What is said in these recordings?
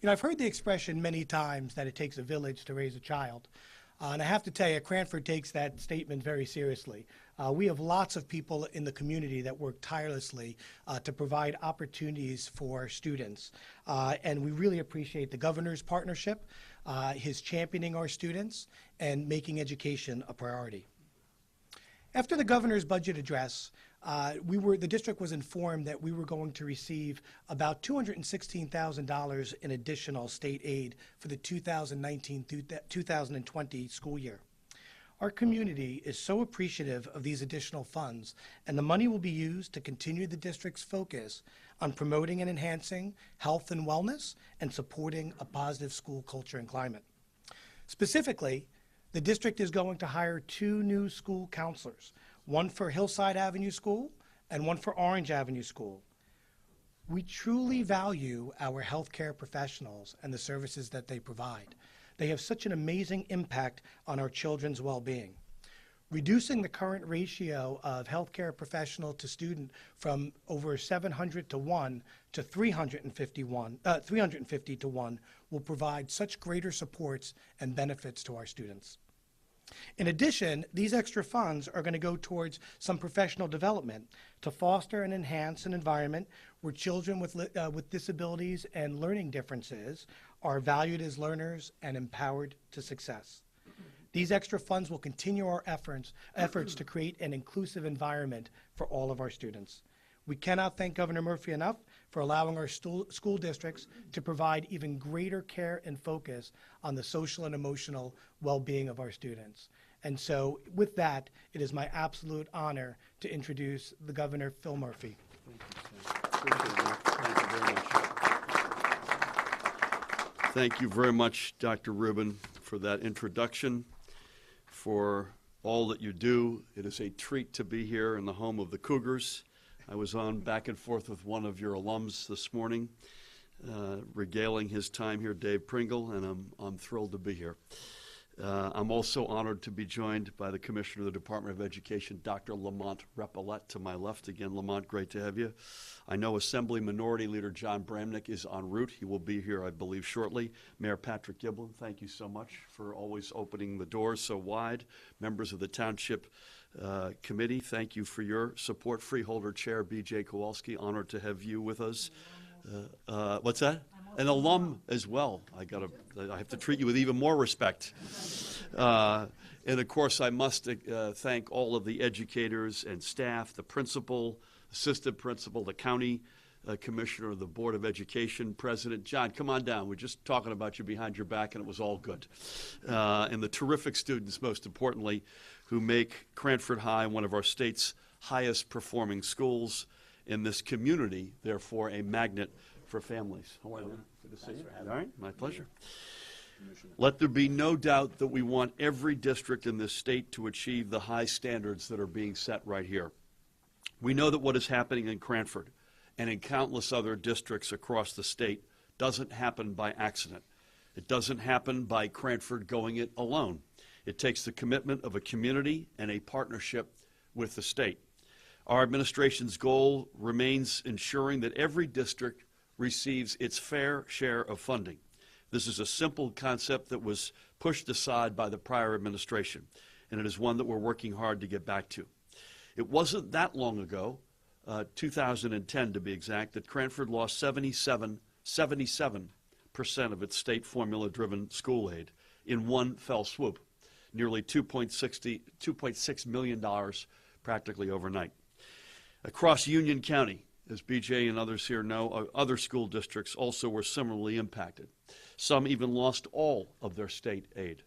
You know, I've heard the expression many times that it takes a village to raise a child. And I have to tell you, Cranford takes that statement very seriously. We have lots of people in the community that work tirelessly to provide opportunities for students. And we really appreciate the governor's partnership, his championing our students, and making education a priority. After the governor's budget address, the district was informed that we were going to receive about $216,000 in additional state aid for the 2019-2020 school year. Our community is so appreciative of these additional funds, and the money will be used to continue the district's focus on promoting and enhancing health and wellness and supporting a positive school culture and climate. Specifically, the district is going to hire 2 new school counselors, one for Hillside Avenue School and one for Orange Avenue School. We truly value our healthcare professionals and the services that they provide. They have such an amazing impact on our children's well-being. Reducing the current ratio of healthcare professional to student from over 700 to 1 to 350 to 1 will provide such greater supports and benefits to our students. In addition, these extra funds are going to go towards some professional development to foster and enhance an environment where children with disabilities and learning differences are valued as learners and empowered to success. These extra funds will continue our efforts to create an inclusive environment for all of our students. We cannot thank Governor Murphy enough for allowing our school districts to provide even greater care and focus on the social and emotional well-being of our students. And so with that, it is my absolute honor to introduce the Governor, Phil Murphy. Thank you very much, Dr. Rubin, for that introduction, for all that you do. It is a treat to be here in the home of the Cougars. I was on back and forth with one of your alums this morning, regaling his time here, Dave Pringle, and I'm thrilled to be here. I'm also honored to be joined by the Commissioner of the Department of Education, Dr. Lamont Repillette, to my left. Again, Lamont, great to have you. I know Assembly Minority Leader John Bramnick is en route. He will be here, I believe, shortly. Mayor Patrick Giblin, thank you so much for always opening the doors so wide. Members of the Township Committee, thank you for your support. Freeholder Chair B.J. Kowalski, honored to have you with us. What's that? An alum as well. I have to treat you with even more respect. And of course, I must thank all of the educators and staff, the principal, assistant principal, the county commissioner of the Board of Education, President. John, come on down. We're just talking about you behind your back, and it was all good. And the terrific students, most importantly, who make Cranford High one of our state's highest performing schools in this community, therefore a magnet for families. How are you? Good to see you. All right, my pleasure. Let there be no doubt that we want every district in this state to achieve the high standards that are being set right here. We know that what is happening in Cranford and in countless other districts across the state doesn't happen by accident. It doesn't happen by Cranford going it alone. It takes the commitment of a community and a partnership with the state. Our administration's goal remains ensuring that every district receives its fair share of funding. This is a simple concept that was pushed aside by the prior administration, and it is one that we're working hard to get back to. It wasn't that long ago, 2010 to be exact, that Cranford lost 77% of its state formula-driven school aid in one fell swoop, nearly $2.6 million practically overnight. Across Union County, as BJ and others here know, other school districts also were similarly impacted. Some even lost all of their state aid.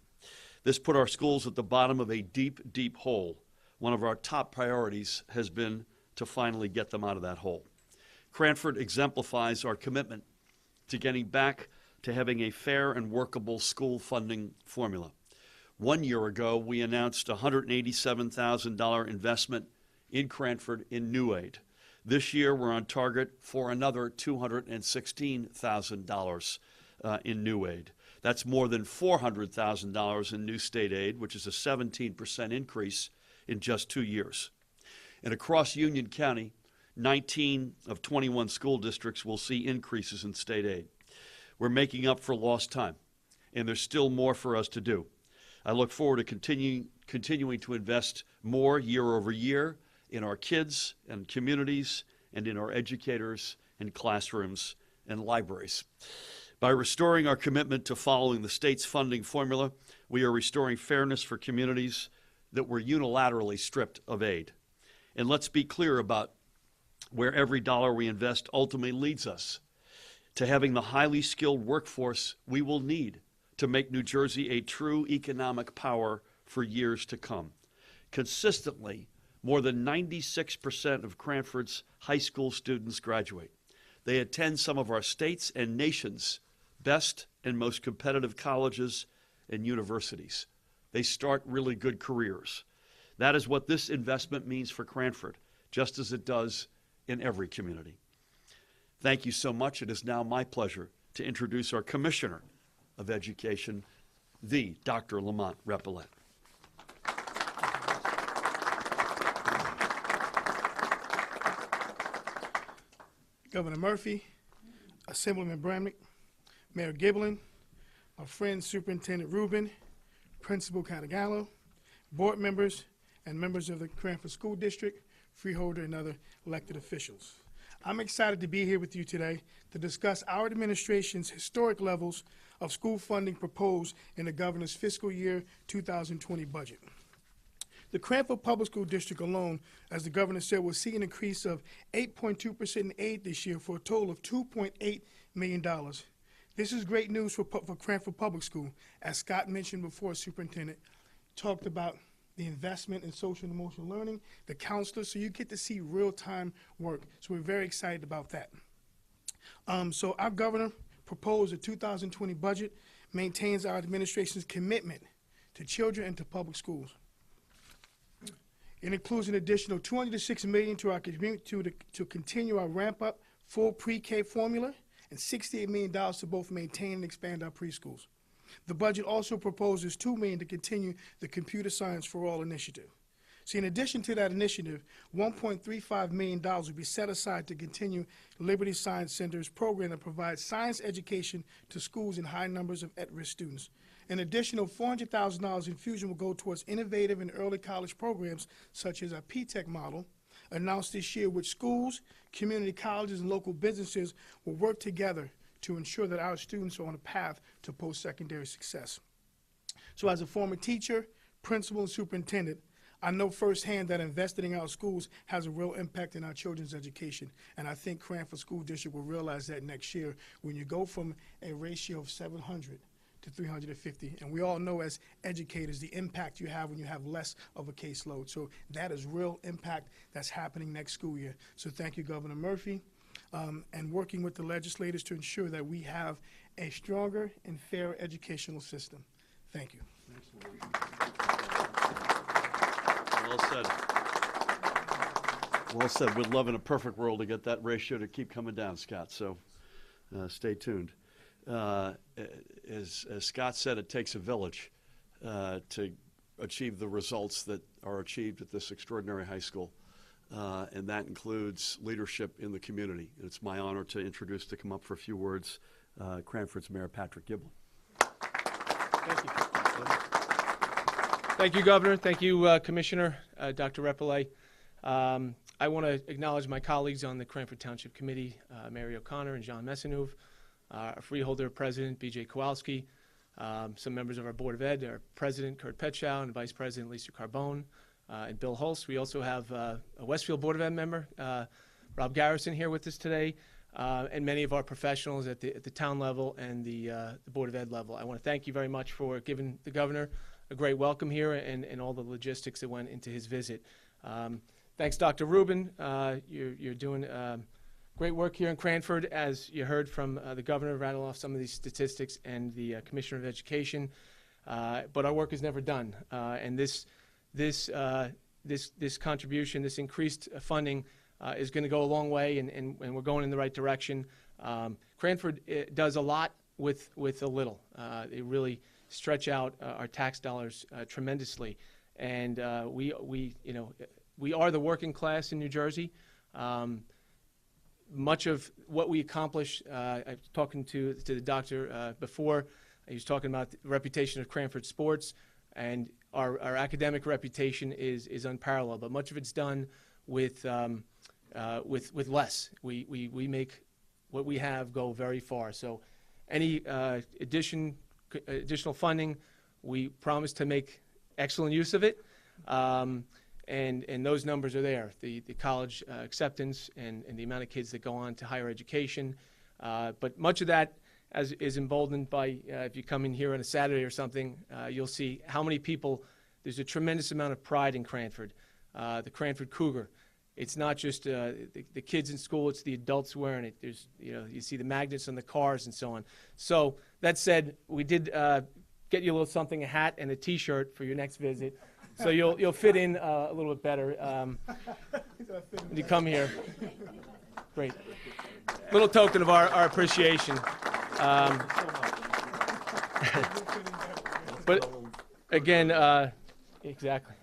This put our schools at the bottom of a deep, deep hole. One of our top priorities has been to finally get them out of that hole. Cranford exemplifies our commitment to getting back to having a fair and workable school funding formula. 1 year ago, we announced a $187,000 investment in Cranford in new aid. This year, we're on target for another $216,000 in new aid. That's more than $400,000 in new state aid, which is a 17% increase in just 2 years. And across Union County, 19 of 21 school districts will see increases in state aid. We're making up for lost time, and there's still more for us to do. I look forward to continuing to invest more year over year in our kids and communities and in our educators and classrooms and libraries. By restoring our commitment to following the state's funding formula, we are restoring fairness for communities that were unilaterally stripped of aid. And let's be clear about where every dollar we invest ultimately leads us, to having the highly skilled workforce we will need to make New Jersey a true economic power for years to come. Consistently, more than 96% of Cranford's high school students graduate. They attend some of our state's and nation's best and most competitive colleges and universities. They start really good careers. That is what this investment means for Cranford, just as it does in every community. Thank you so much. It is now my pleasure to introduce our Commissioner of Education, the Dr. Lamont Repollet. Governor Murphy, Assemblyman Bramnick, Mayor Giblin, my friend Superintendent Rubin, Principal Catagallo, board members, and members of the Cranford School District, freeholder, and other elected officials. I'm excited to be here with you today to discuss our administration's historic levels of school funding proposed in the governor's fiscal year 2020 budget. The Cranford Public School District alone, as the governor said, will see an increase of 8.2% in aid this year for a total of $2.8 million. This is great news for Cranford Public School. As Scott mentioned before, Superintendent talked about the investment in social and emotional learning, the counselors, so you get to see real-time work. So we're very excited about that. So our governor proposed a 2020 budget, maintains our administration's commitment to children and to public schools. It includes an additional $206 million to our community to continue our ramp-up full pre-K formula and $68 million to both maintain and expand our preschools. The budget also proposes $2 million to continue the Computer Science for All initiative. See, in addition to that initiative, $1.35 million will be set aside to continue Liberty Science Center's program that provides science education to schools in high numbers of at-risk students. An additional $400,000 infusion will go towards innovative and early college programs such as our P-TECH model, announced this year, which schools, community colleges, and local businesses will work together to ensure that our students are on a path to post-secondary success. So as a former teacher, principal, and superintendent, I know firsthand that investing in our schools has a real impact in our children's education, and I think Cranford School District will realize that next year when you go from a ratio of 700 to 350. And we all know as educators the impact you have when you have less of a caseload. So that is real impact that's happening next school year. So thank you, Governor Murphy, and working with the legislators to ensure that we have a stronger and fairer educational system. Thank you. Well said. Well said. We'd love in a perfect world to get that ratio to keep coming down, Scott, so stay tuned. As Scott said, it takes a village to achieve the results that are achieved at this extraordinary high school, and that includes leadership in the community. And it's my honor to introduce, to come up for a few words, Cranford's Mayor Patrick Giblin. Thank you. Thank you, Governor. Thank you, Commissioner, Dr. Repollet. I want to acknowledge my colleagues on the Cranford Township Committee, Mary O'Connor and John Messinouve, our freeholder president, B.J. Kowalski, some members of our Board of Ed, our president, Kurt Petschow, and Vice President, Lisa Carbone, and Bill Hulse. We also have a Westfield Board of Ed member, Rob Garrison, here with us today, and many of our professionals at the town level and the Board of Ed level. I want to thank you very much for giving the governor a great welcome here and all the logistics that went into his visit. Thanks, Dr. Rubin. You're doing great work here in Cranford, as you heard from the governor rattle off some of these statistics and the Commissioner of Education. But our work is never done, and this contribution, this increased funding, is going to go a long way, and we're going in the right direction. Cranford does a lot with a little. They really stretch out our tax dollars tremendously, and we are the working class in New Jersey. much of what we accomplish, I was talking to the doctor before. He was talking about the reputation of Cranford sports, and our academic reputation is unparalleled. But much of it's done with less. We make what we have go very far. So, any additional funding, we promise to make excellent use of it. And those numbers are there, the college acceptance and the amount of kids that go on to higher education. But much of that is emboldened by, if you come in here on a Saturday or something, you'll see how many people, there's a tremendous amount of pride in Cranford, the Cranford Cougar. It's not just the kids in school, it's the adults wearing it. There's, you see the magnets on the cars and so on. So that said, we did get you a little something, a hat and a T-shirt for your next visit. So you'll fit in a little bit better when you come here. Great. Little token of our appreciation. But again, exactly.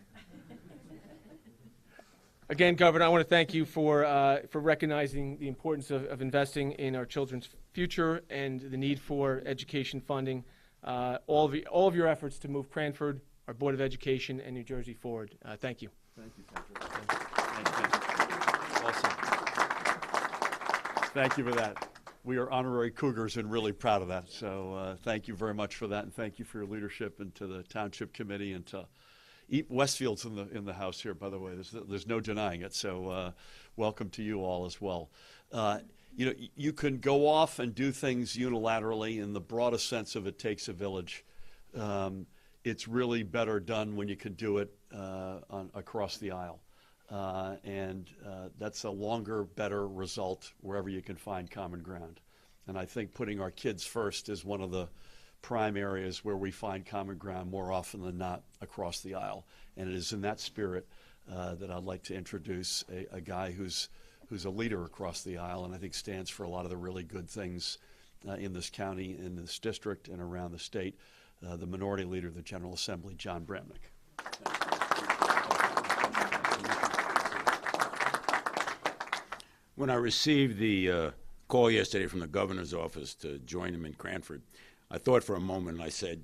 Again, Governor, I want to thank you for recognizing the importance of investing in our children's future and the need for education funding. All of your efforts to move Cranford, our Board of Education, and New Jersey forward. Thank you. Thank you, Patrick. Thank you. Awesome. Thank you for that. We are honorary Cougars and really proud of that. So thank you very much for that, and thank you for your leadership and to the Township Committee and to Westfield's in the house here, by the way. There's no denying it. So welcome to you all as well. You can go off and do things unilaterally in the broadest sense of it takes a village. It's really better done when you can do it across the aisle. And that's a longer, better result wherever you can find common ground. And I think putting our kids first is one of the prime areas where we find common ground more often than not across the aisle. And it is in that spirit that I'd like to introduce a guy who's a leader across the aisle and I think stands for a lot of the really good things in this county, in this district, and around the state. The Minority Leader of the General Assembly, John Bramnick. When I received the call yesterday from the governor's office to join him in Cranford, I thought for a moment and I said,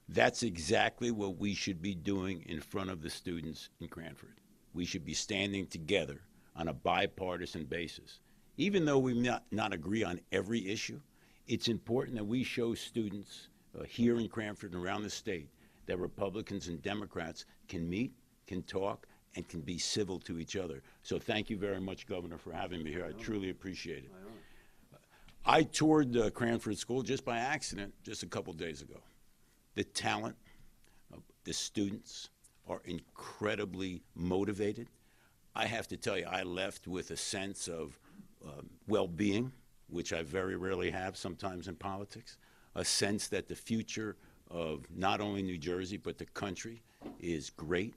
that's exactly what we should be doing in front of the students in Cranford. We should be standing together on a bipartisan basis. Even though we may not agree on every issue, it's important that we show students here in Cranford and around the state that Republicans and Democrats can meet, can talk, and can be civil to each other. So thank you very much, Governor, for having me here. I truly appreciate it. I toured Cranford School just by accident just a couple days ago. The talent of the students are incredibly motivated. I have to tell you, I left with a sense of well-being, which I very rarely have sometimes in politics, a sense that the future of not only New Jersey but the country is great.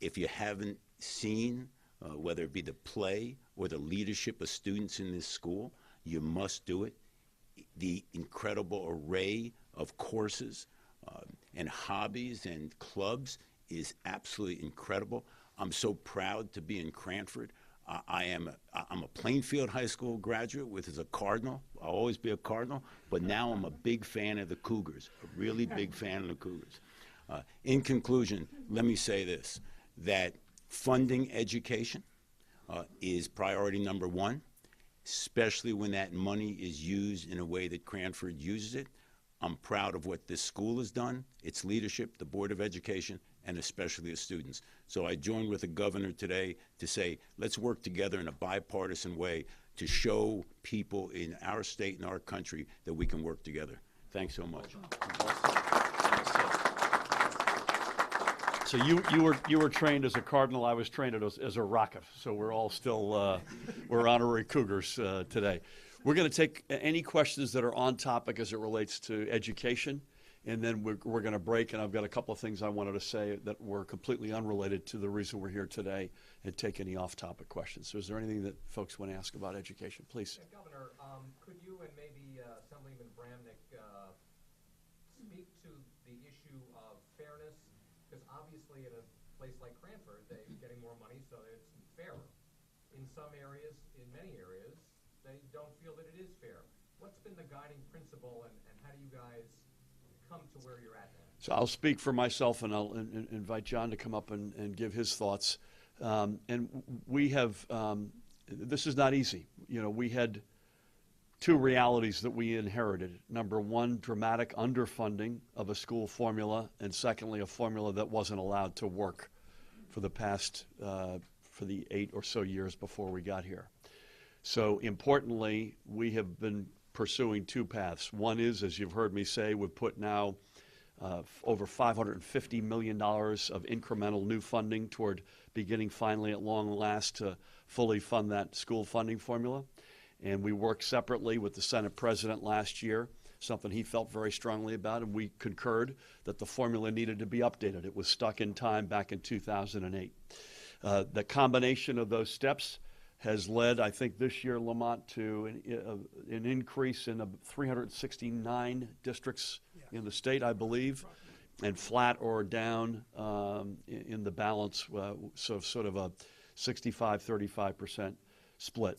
If you haven't seen, whether it be the play or the leadership of students in this school, you must do it. The incredible array of courses and hobbies and clubs is absolutely incredible. I'm so proud to be in Cranford. I'm a Plainfield High School graduate, which is a Cardinal. I'll always be a Cardinal, but now I'm a big fan of the Cougars, a really big fan of the Cougars. In conclusion, let me say this, that funding education is priority number one, especially when that money is used in a way that Cranford uses it. I'm proud of what this school has done, its leadership, the Board of Education, and especially the students. So I joined with the governor today to say, let's work together in a bipartisan way to show people in our state and our country that we can work together. Thanks so much. So you were trained as a Cardinal. I was trained as a Rocket. So we're all still we're honorary Cougars today. We're going to take any questions that are on topic as it relates to education, and then we're going to break. And I've got a couple of things I wanted to say that were completely unrelated to the reason we're here today, and take any off-topic questions. So is there anything that folks want to ask about education? Please. Yeah, Governor, could you and maybe Assemblyman Bramnick speak to the issue of fairness? Because obviously in a place like Cranford, they're getting more money, so it's fairer. In some areas, in many areas, they don't feel that it is fair. What's been the guiding principle, and how do you guys come to where you're at now? So I'll speak for myself, and I'll invite John to come up and give his thoughts. And we have, this is not easy. You know, we had two realities that we inherited. Number one, dramatic underfunding of a school formula, and secondly, a formula that wasn't allowed to work for the past, for the 8 or so years before we got here. So importantly, we have been pursuing two paths. One is, as you've heard me say, we've put now over $550 million of incremental new funding toward beginning finally at long last to fully fund that school funding formula. And we worked separately with the Senate President last year, something he felt very strongly about, and we concurred that the formula needed to be updated. It was stuck in time back in 2008. The combination of those steps has led, I think this year, Lamont, to an increase in 369 districts in the state, I believe, and flat or down in the balance, so sort of a 65-35% split.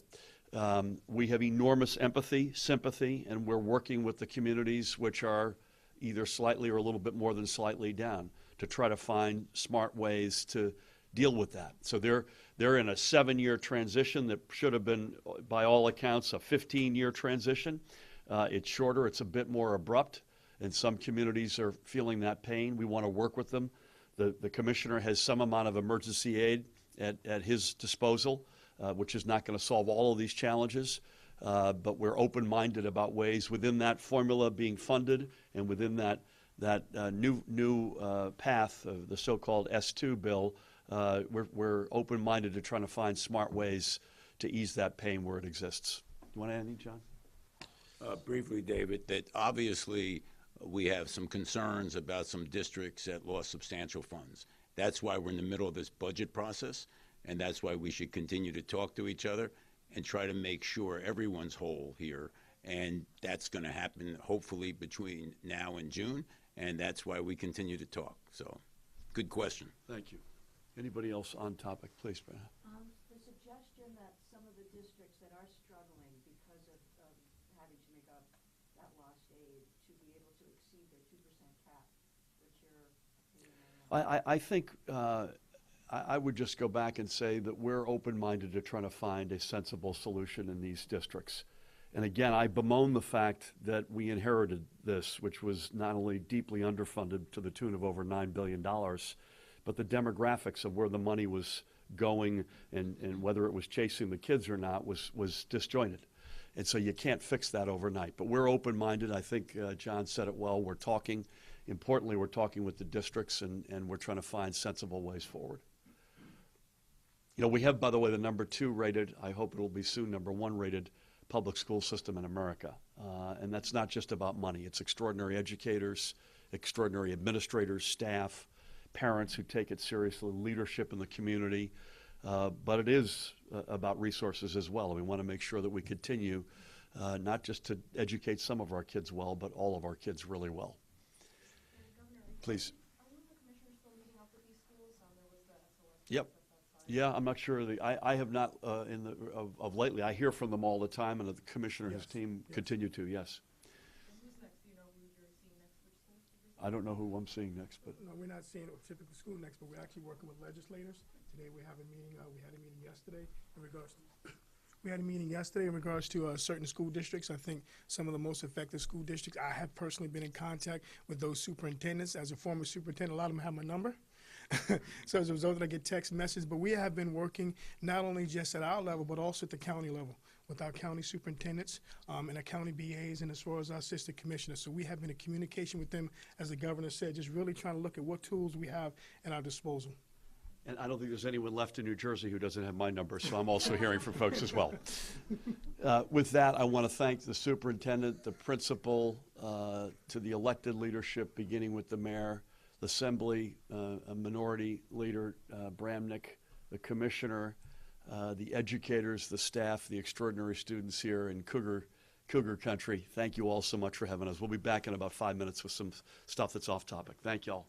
We have enormous empathy, sympathy, and we're working with the communities which are either slightly or a little bit more than slightly down to try to find smart ways to deal with that. So they're in a 7-year transition that should have been, by all accounts, a 15-year transition. It's shorter, it's a bit more abrupt, and some communities are feeling that pain. We want to work with them. The commissioner has some amount of emergency aid at his disposal, which is not going to solve all of these challenges, but we're open-minded about ways within that formula being funded and within that new path of the so-called S2 bill. We're open-minded to trying to find smart ways to ease that pain where it exists. You want to add anything, John? Briefly, David, that obviously we have some concerns about some districts that lost substantial funds. That's why we're in the middle of this budget process, and that's why we should continue to talk to each other and try to make sure everyone's whole here. And that's going to happen hopefully between now and June, and that's why we continue to talk. So, good question. Thank you. Anybody else on topic? Please, Brenda. The suggestion that some of the districts that are struggling because of having to make up that lost aid to be able to exceed their 2% cap. What's your opinion on that? I think I would just go back and say that we're open-minded to trying to find a sensible solution in these districts. And again, I bemoan the fact that we inherited this, which was not only deeply underfunded to the tune of over $9 billion, but the demographics of where the money was going and whether it was chasing the kids or not was disjointed. And so you can't fix that overnight. But we're open-minded. I think John said it well. We're talking. Importantly, we're talking with the districts, and we're trying to find sensible ways forward. You know, we have, by the way, the #2 rated, I hope it will be soon, #1 rated public school system in America. And that's not just about money. It's extraordinary educators, extraordinary administrators, staff, parents who take it seriously, leadership in the community. But it is about resources as well. We want to make sure that we continue not just to educate some of our kids well, but all of our kids really well. Please. Are you and the commissioner still meeting up with these schools? There was the SOS. Yep. Yeah, I'm not sure. I have not of lately. I hear from them all the time, and the commissioner and his team continue to. Yes. And who's next? Do you know who you're seeing next? Which schools? I don't know who I'm seeing next, but No, we're not seeing a typical school next, but we're actually working with legislators. Today we have a meeting, we had a meeting yesterday in regards to certain school districts. I think some of the most affected school districts, I have personally been in contact with those superintendents. As a former superintendent, a lot of them have my number. So as a result, I get text messages. But we have been working not only just at our level, but also at the county level with our county superintendents and our county BAs and as well as our assistant commissioners. So we have been in communication with them, as the governor said, just really trying to look at what tools we have at our disposal. and I don't think there's anyone left in New Jersey who doesn't have my number, so I'm also hearing from folks as well. With that, I want to thank the superintendent, the principal, to the elected leadership, beginning with the mayor, the assembly, a minority leader, Bramnick, the commissioner, the educators, the staff, the extraordinary students here in Cougar Country. Thank you all so much for having us. We'll be back in about 5 minutes with some stuff that's off topic. Thank you all.